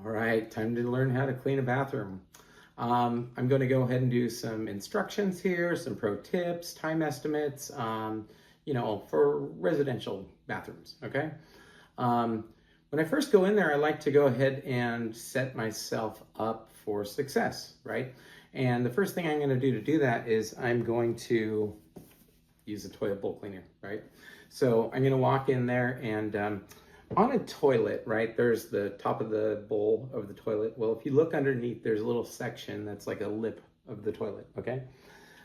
All right, time to learn how to clean a bathroom. I'm going to go ahead and do some instructions here, some pro tips, time estimates, for residential bathrooms, okay? Um, when I first go in there, I like to go ahead and set myself up for success, right? And the first thing I'm going to do that is I'm going to use a toilet bowl cleaner, right? So I'm going to walk in there and on a toilet, right, there's the top of the bowl of the toilet. Well, if you look underneath, there's a little section that's like a lip of the toilet, okay?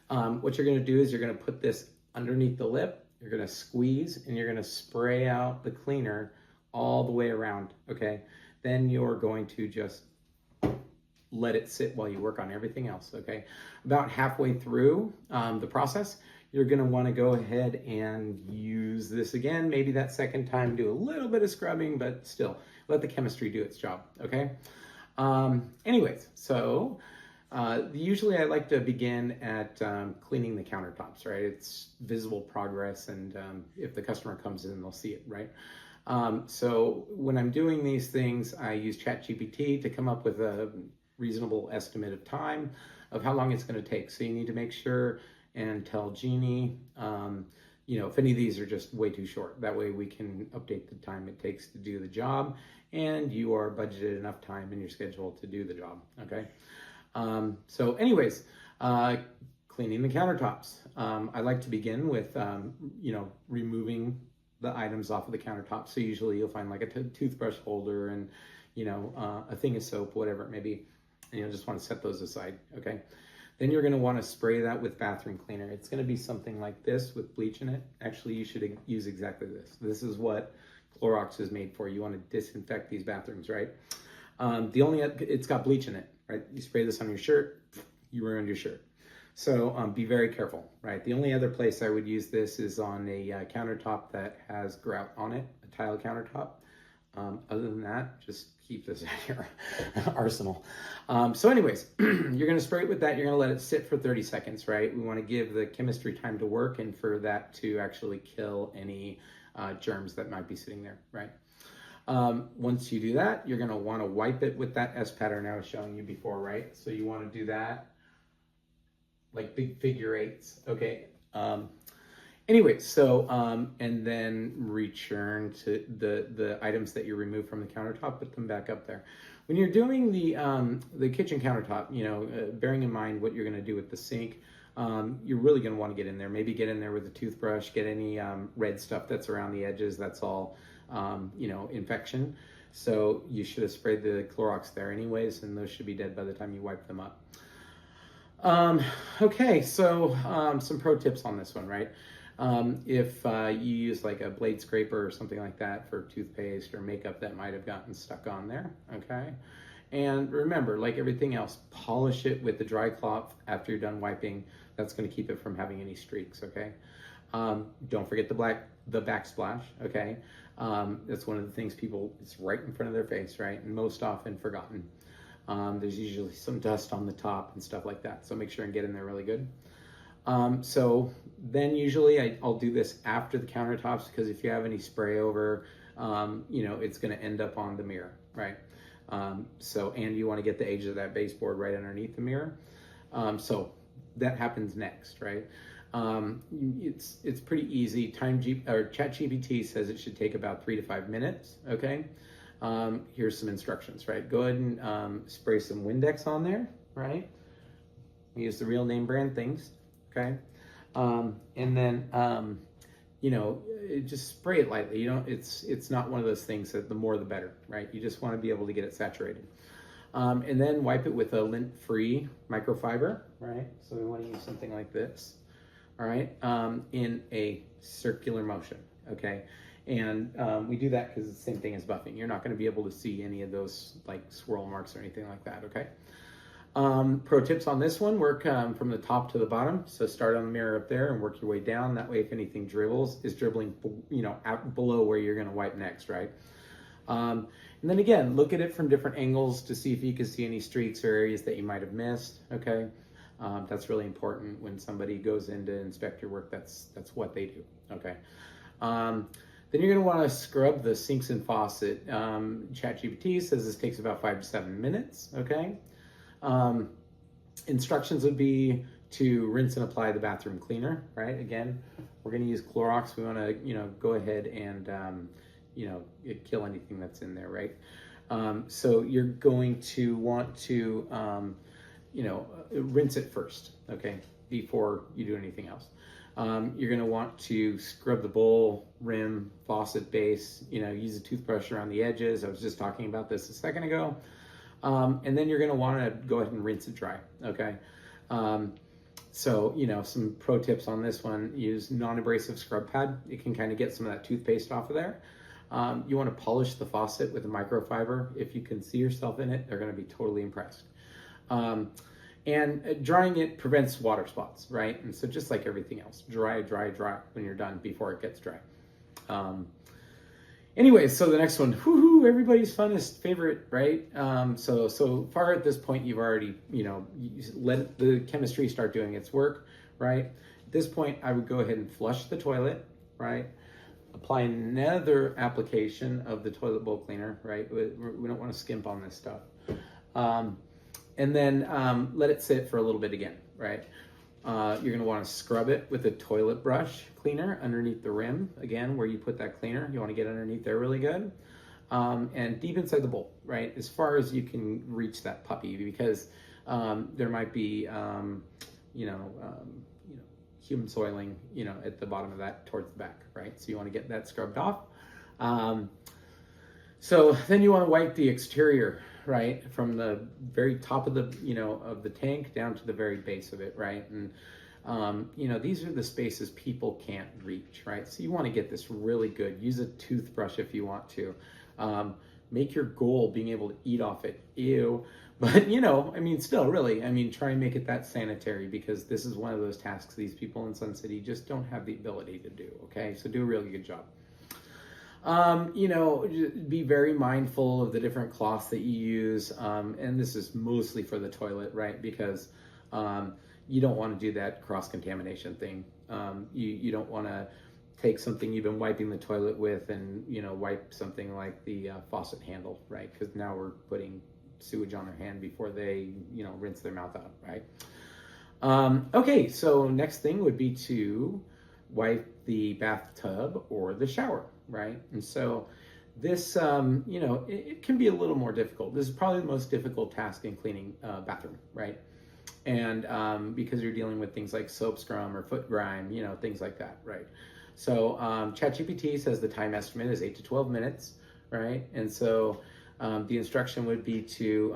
What you're going to do is you're going to put this underneath the lip, you're going to squeeze, and you're going to spray out the cleaner all the way around, okay? Then you're going to just let it sit while you work on everything else, okay? About halfway through the process, you're gonna wanna go ahead and use this again, maybe that second time, do a little bit of scrubbing, but still, let the chemistry do its job, okay? Usually I like to begin at cleaning the countertops, right? It's visible progress, and if the customer comes in, they'll see it, right? So when I'm doing these things, I use ChatGPT to come up with a reasonable estimate of time of how long it's going to take. So you need to make sure and tell Genie, if any of these are just way too short. That way we can update the time it takes to do the job, and you are budgeted enough time in your schedule to do the job, okay? Cleaning the countertops. I like to begin with, removing the items off of the countertop. So usually you'll find like a toothbrush holder and, a thing of soap, whatever it may be. And you'll just want to set those aside, okay? Then you're going to want to spray that with bathroom cleaner. It's going to be something like this with bleach in it. Actually, you should use exactly this. This is what Clorox is made for. You want to disinfect these bathrooms, right? It's got bleach in it, right? You spray this on your shirt, you ruined your shirt. So be very careful, right? The only other place I would use this is on a countertop that has grout on it, a tile countertop. Other than that, just keep this in your arsenal. You're going to spray it with that. You're going to let it sit for 30 seconds, right? We want to give the chemistry time to work and for that to actually kill any germs that might be sitting there, right? Once you do that, you're going to want to wipe it with that S pattern I was showing you before, right? So you want to do that like big figure eights, okay? And then return to the items that you removed from the countertop, put them back up there. When you're doing the kitchen countertop, bearing in mind what you're going to do with the sink, you're really going to want to get in there. Maybe get in there with a toothbrush, get any red stuff that's around the edges. That's all, infection. So you should have sprayed the Clorox there anyways, and those should be dead by the time you wipe them up. Some pro tips on this one, right? If you use like a blade scraper or something like that for toothpaste or makeup that might have gotten stuck on there, okay? And remember, like everything else, polish it with the dry cloth after you're done wiping. That's going to keep it from having any streaks, okay? Don't forget the backsplash, okay? That's one of the things it's right in front of their face, right? And most often forgotten. There's usually some dust on the top and stuff like that. So make sure and get in there really good. So then usually I'll do this after the countertops, because if you have any spray over, it's going to end up on the mirror, right? And you want to get the edge of that baseboard right underneath the mirror. So that happens next, right? It's pretty easy. ChatGPT says it should take about 3 to 5 minutes, okay? Here's some instructions, right? Go ahead and spray some Windex on there, right? We use the real name brand things, okay? Just spray it lightly. It's not one of those things that the more the better, right? You just want to be able to get it saturated. And then wipe it with a lint-free microfiber, right? So we want to use something like this, all right? In a circular motion, okay? And we do that because it's the same thing as buffing. You're not going to be able to see any of those like swirl marks or anything like that, okay? Pro tips on this one, work from the top to the bottom. So start on the mirror up there and work your way down. That way if anything is dribbling, out below where you're going to wipe next, right? And then again, look at it from different angles to see if you can see any streaks or areas that you might have missed, okay? That's really important when somebody goes in to inspect your work. That's what they do, okay? Then you're going to want to scrub the sinks and faucet. ChatGPT says this takes about 5 to 7 minutes, okay? Instructions would be to rinse and apply the bathroom cleaner, right? Again, we're going to use Clorox. We want to, go ahead and, kill anything that's in there, right? So you're going to want to, rinse it first, okay, before you do anything else. You're going to want to scrub the bowl, rim, faucet base, use a toothbrush around the edges. I was just talking about this a second ago. And then you're going to want to go ahead and rinse it dry, okay? So, some pro tips on this one: use non-abrasive scrub pad. It can kind of get some of that toothpaste off of there. You want to polish the faucet with a microfiber. If you can see yourself in it, they're going to be totally impressed. And drying it prevents water spots, right? And so just like everything else, dry when you're done before it gets dry. Anyways, so the next one, everybody's funnest favorite, right? So far at this point, you've already, you let the chemistry start doing its work, right? At this point, I would go ahead and flush the toilet, right? Apply another application of the toilet bowl cleaner, right? We don't want to skimp on this stuff. And then let it sit for a little bit again, right? You're going to want to scrub it with a toilet brush cleaner underneath the rim, again, where you put that cleaner. You want to get underneath there really good. And deep inside the bowl, right? As far as you can reach that puppy, because there might be, human soiling, at the bottom of that towards the back, right? So you want to get that scrubbed off. So then you want to wipe the exterior, right, from the very top of the of the tank down to the very base of it, right? And these are the spaces people can't reach, right? So you want to get this really good. Use a toothbrush if you want to. Make your goal being able to eat off it. Ew. But still, really, try and make it that sanitary, because this is one of those tasks these people in Sun City just don't have the ability to do. Okay, so do a really good job. Be very mindful of the different cloths that you use. And this is mostly for the toilet, right? Because you don't want to do that cross-contamination thing. You don't want to take something you've been wiping the toilet with and, wipe something like the faucet handle, right? Because now we're putting sewage on their hand before they, rinse their mouth out, right? Okay, so next thing would be to wipe the bathtub or the shower, right? And so this, it can be a little more difficult. This is probably the most difficult task in cleaning a bathroom, right? And because you're dealing with things like soap scrum or foot grime, things like that, right? So ChatGPT says the time estimate is 8 to 12 minutes, right? And so the instruction would be to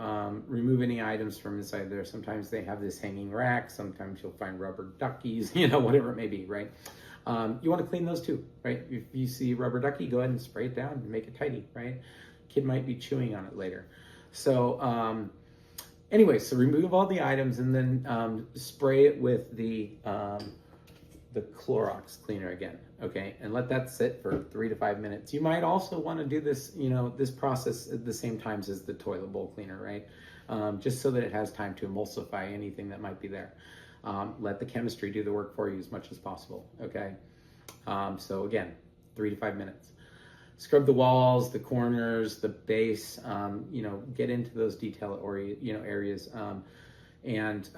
remove any items from inside there. Sometimes they have this hanging rack. Sometimes you'll find rubber duckies, whatever it may be, right? You want to clean those too, right? If you see rubber ducky, go ahead and spray it down and make it tidy, right? Kid might be chewing on it later. So anyway, so remove all the items and then spray it with the Clorox cleaner again, okay? And let that sit for 3 to 5 minutes. You might also want to do this, this process at the same times as the toilet bowl cleaner, right? Just so that it has time to emulsify anything that might be there. Let the chemistry do the work for you as much as possible, okay? So again, 3 to 5 minutes. Scrub the walls, the corners, the base, get into those detail areas. And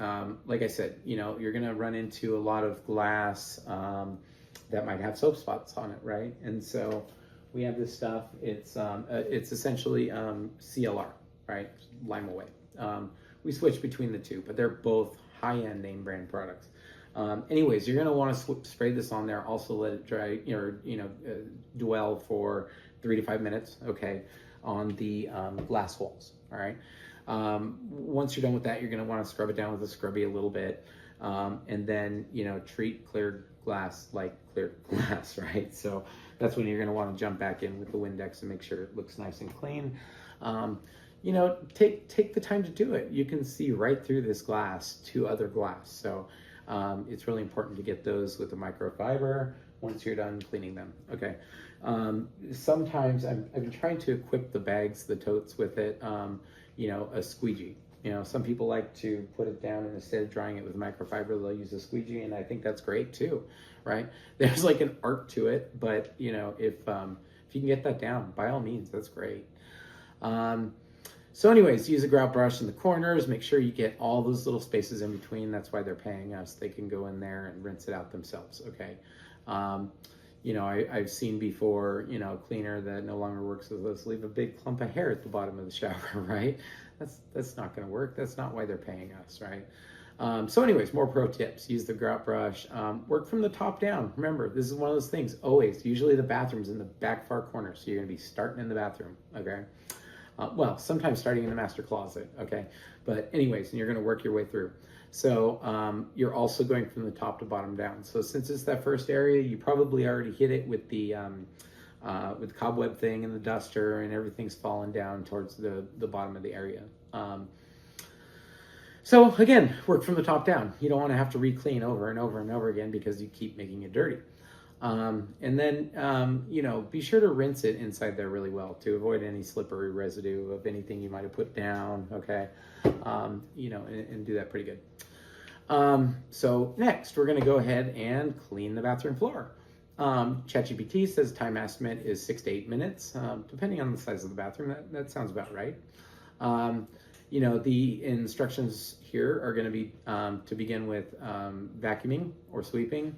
like I said, you're going to run into a lot of glass that might have soap spots on it, right? And so we have this stuff. It's essentially CLR, right? Lime-A-Way. We switch between the two, but they're both high-end name brand products. Anyways, you're going to want to spray this on there. Also let it dry, dwell for 3 to 5 minutes, okay, on the glass walls, all right? Once you're done with that, you're going to want to scrub it down with a scrubby a little bit, and then, treat clear glass like clear glass, right? So that's when you're going to want to jump back in with the Windex and make sure it looks nice and clean. Take the time to do it. You can see right through this glass to other glass. So it's really important to get those with the microfiber once you're done cleaning them. Okay. Sometimes I've been trying to equip the bags, the totes with it, a squeegee, You know, some people like to put it down, and instead of drying it with microfiber, they'll use a squeegee, and I think that's great too, right? There's like an art to it, but you know, if you can get that down, by all means, that's great. So anyways, use a grout brush in the corners. Make sure you get all those little spaces in between. That's why they're paying us. They can go in there and rinse it out themselves, okay? You know, I've seen before, you know, a cleaner that no longer works with us leave a big clump of hair at the bottom of the shower, right? That's not going to work. That's not why they're paying us, right? So anyways, more pro tips. Use the grout brush. Work from the top down. Remember, this is one of those things, always, usually the bathroom's in the back far corner, so you're going to be starting in the bathroom, okay? Well, sometimes starting in the master closet, okay? But anyways, and you're going to work your way through. So you're also going from the top to bottom down. So since it's that first area, you probably already hit it with the cobweb thing and the duster, and everything's fallen down towards the bottom of the area. So again, work from the top down. You don't want to have to re-clean over and over and over again because you keep making it dirty. And then, you know, be sure to rinse it inside there really well to avoid any slippery residue of anything you might have put down, okay? You know, and do that pretty good. So next, we're gonna go ahead and clean the bathroom floor. ChatGPT says time estimate is 6 to 8 minutes, depending on the size of the bathroom. That sounds about right. You know, the instructions here are gonna be to begin with vacuuming or sweeping.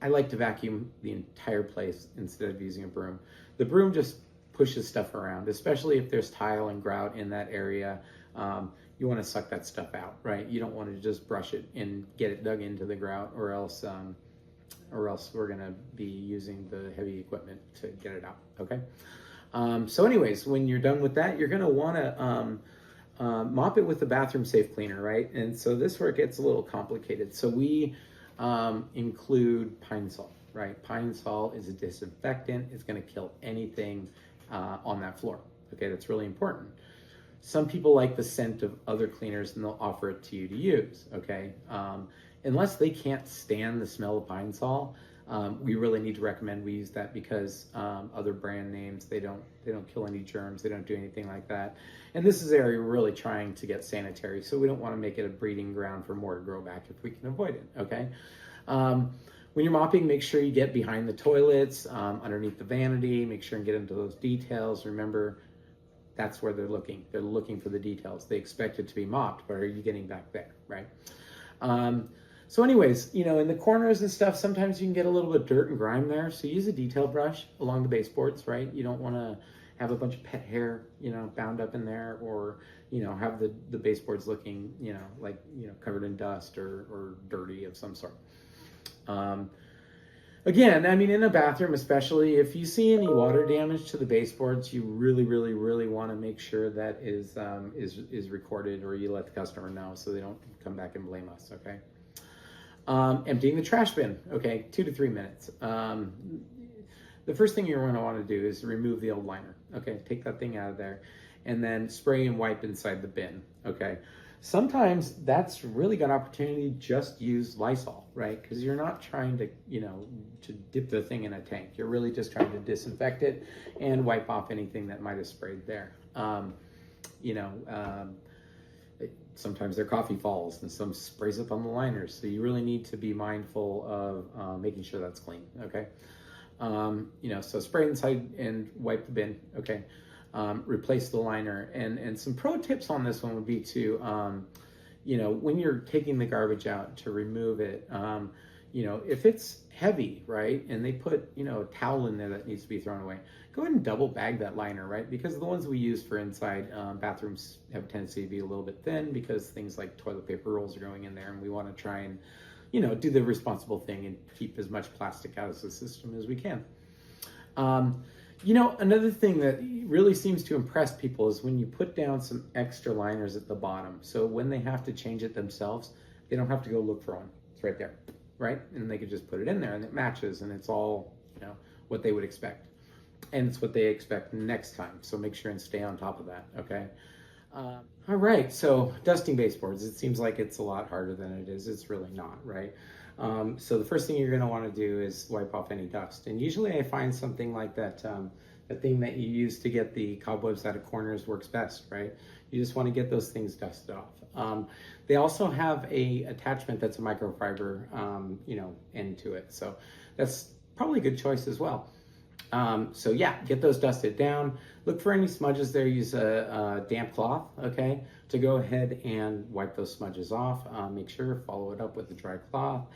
I like to vacuum the entire place instead of using a broom. The broom just pushes stuff around, especially if there's tile and grout in that area. You want to suck that stuff out, right? You don't want to just brush it and get it dug into the grout, or else we're gonna be using the heavy equipment to get it out, okay? So anyways, when you're done with that, you're gonna want to mop it with the bathroom safe cleaner, right? And so this is where it gets a little complicated. So we include Pine Sol, right? Pine Sol is a disinfectant. It's going to kill anything on that floor. Okay, that's really important. Some people like the scent of other cleaners and they'll offer it to you to use. Okay, unless they can't stand the smell of Pine Sol, we really need to recommend we use that because other brand names, they don't kill any germs. They don't do anything like that. And this is an area we're really trying to get sanitary, so we don't want to make it a breeding ground for more to grow back if we can avoid it, okay? When you're mopping, make sure you get behind the toilets, underneath the vanity, make sure and get into those details. Remember, that's where they're looking. They're looking for the details. They expect it to be mopped, but are you getting back there, right? So anyways, you know, in the corners and stuff, sometimes you can get a little bit of dirt and grime there. So use a detail brush along the baseboards, right? You don't want to have a bunch of pet hair, you know, bound up in there, or, you know, have the baseboards looking, you know, like, you know, covered in dust or dirty of some sort. Again, I mean, in a bathroom, especially if you see any water damage to the baseboards, you really, really, really want to make sure that is recorded, or you let the customer know so they don't come back and blame us, okay? Emptying the trash bin, okay, 2 to 3 minutes. The first thing you're going to want to do is remove the old liner, okay? Take that thing out of there, and then spray and wipe inside the bin, okay? Sometimes that's really good opportunity. Just use Lysol, right? Because you're not trying to, you know, to dip the thing in a tank. You're really just trying to disinfect it and wipe off anything that might have sprayed there. You know, sometimes their coffee falls and some sprays up on the liners. So you really need to be mindful of making sure that's clean, okay? You know, so spray inside and wipe the bin, okay? Replace the liner. And some pro tips on this one would be to, you know, when you're taking the garbage out, to remove it, you know, if it's heavy, right, and they put, you know, a towel in there that needs to be thrown away, go ahead and double bag that liner, right? Because the ones we use for inside bathrooms have a tendency to be a little bit thin because things like toilet paper rolls are going in there, and we want to try and, you know, do the responsible thing and keep as much plastic out of the system as we can. You know, another thing that really seems to impress people is when you put down some extra liners at the bottom. So when they have to change it themselves, they don't have to go look for one. It's right there, right? And they can just put it in there and it matches, and it's all, you know, what they would expect. And it's what they expect next time. So make sure and stay on top of that, okay? All right, so dusting baseboards. It seems like it's a lot harder than it is. It's really not, right? So the first thing you're going to want to do is wipe off any dust. And usually I find something like that that thing that you use to get the cobwebs out of corners works best, right? You just want to get those things dusted off. They also have a attachment that's a microfiber, end to it. So that's probably a good choice as well. So yeah, get those dusted down. Look for any smudges there. Use a damp cloth, okay, to go ahead and wipe those smudges off. Make sure, follow it up with a dry cloth.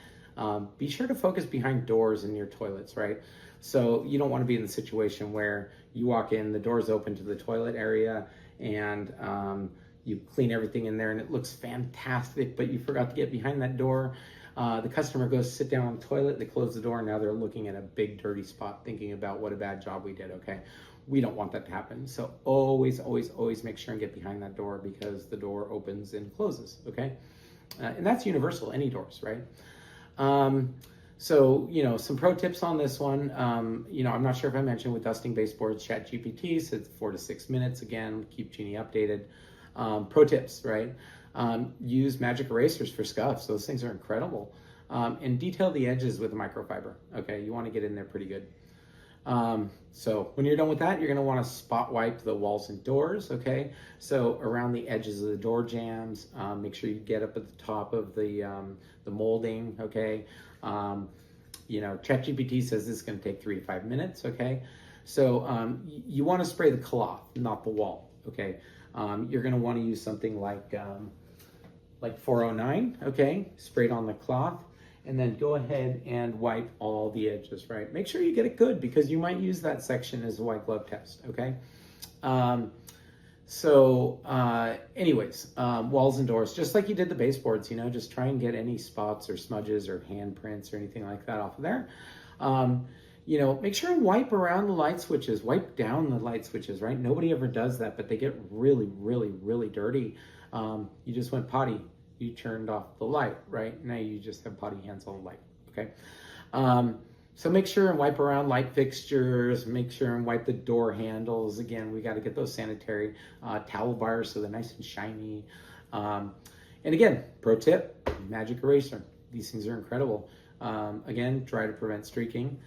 Be sure to focus behind doors in your toilets, right? So you don't want to be in the situation where you walk in, the door's open to the toilet area, and you clean everything in there and it looks fantastic, but you forgot to get behind that door. The customer goes sit down on the toilet, they close the door, and now they're looking at a big dirty spot thinking about what a bad job we did, okay? We don't want that to happen. So always, always, always make sure and get behind that door, because the door opens and closes, okay? And that's universal, any doors, right? So, some pro tips on this one. I'm not sure if I mentioned with dusting baseboards, ChatGPT says 4 to 6 minutes. Again, keep Genie updated. Pro tips, right? Use magic erasers for scuffs. Those things are incredible. And detail the edges with a microfiber. Okay, you want to get in there pretty good. So when you're done with that, you're going to want to spot wipe the walls and doors. Okay, so around the edges of the door jambs, make sure you get up at the top of the molding. Okay, ChatGPT says this is going to take 3 to 5 minutes. Okay, so you want to spray the cloth, not the wall. Okay, you're going to want to use something like 409. Okay, sprayed on the cloth. And then go ahead and wipe all the edges, right? Make sure you get it good, because you might use that section as a white glove test, okay? Walls and doors, just like you did the baseboards, just try and get any spots or smudges or handprints or anything like that off of there. Make sure and wipe around the light switches, wipe down the light switches, right? Nobody ever does that, but they get really, really, really dirty. You just went potty. You turned off the light, right? Now you just have potty hands on the light, okay? So make sure and wipe around light fixtures, make sure and wipe the door handles. Again, we got to get those sanitary towel bars so they're nice and shiny. And again, pro tip, magic eraser. These things are incredible. Again, try to prevent streaking.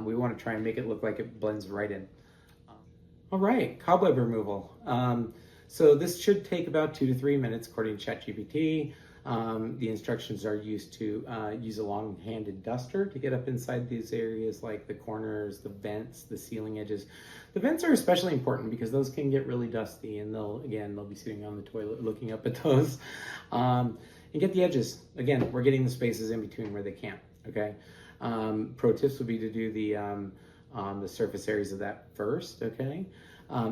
We want to try and make it look like it blends right in. All right, cobweb removal. So this should take about 2 to 3 minutes according to ChatGPT. The instructions are used to use a long-handed duster to get up inside these areas like the corners, the vents, the ceiling edges. The vents are especially important because those can get really dusty, and they'll be sitting on the toilet looking up at those. And get the edges. Again, we're getting the spaces in between where they can't, okay? Pro tips would be to do the surface areas of that first, okay?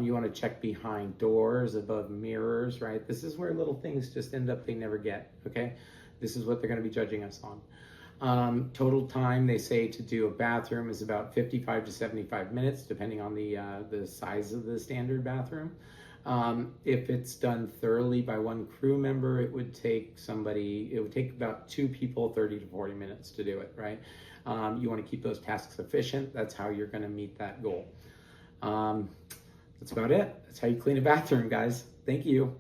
You want to check behind doors, above mirrors, right? This is where little things just end up they never get, okay? This is what they're going to be judging us on. Total time, they say, to do a bathroom is about 55 to 75 minutes, depending on the size of the standard bathroom. If it's done thoroughly by one crew member, it would take about 2 people 30 to 40 minutes to do it, right? You want to keep those tasks efficient. That's how you're going to meet that goal. That's about it. That's how you clean a bathroom, guys. Thank you.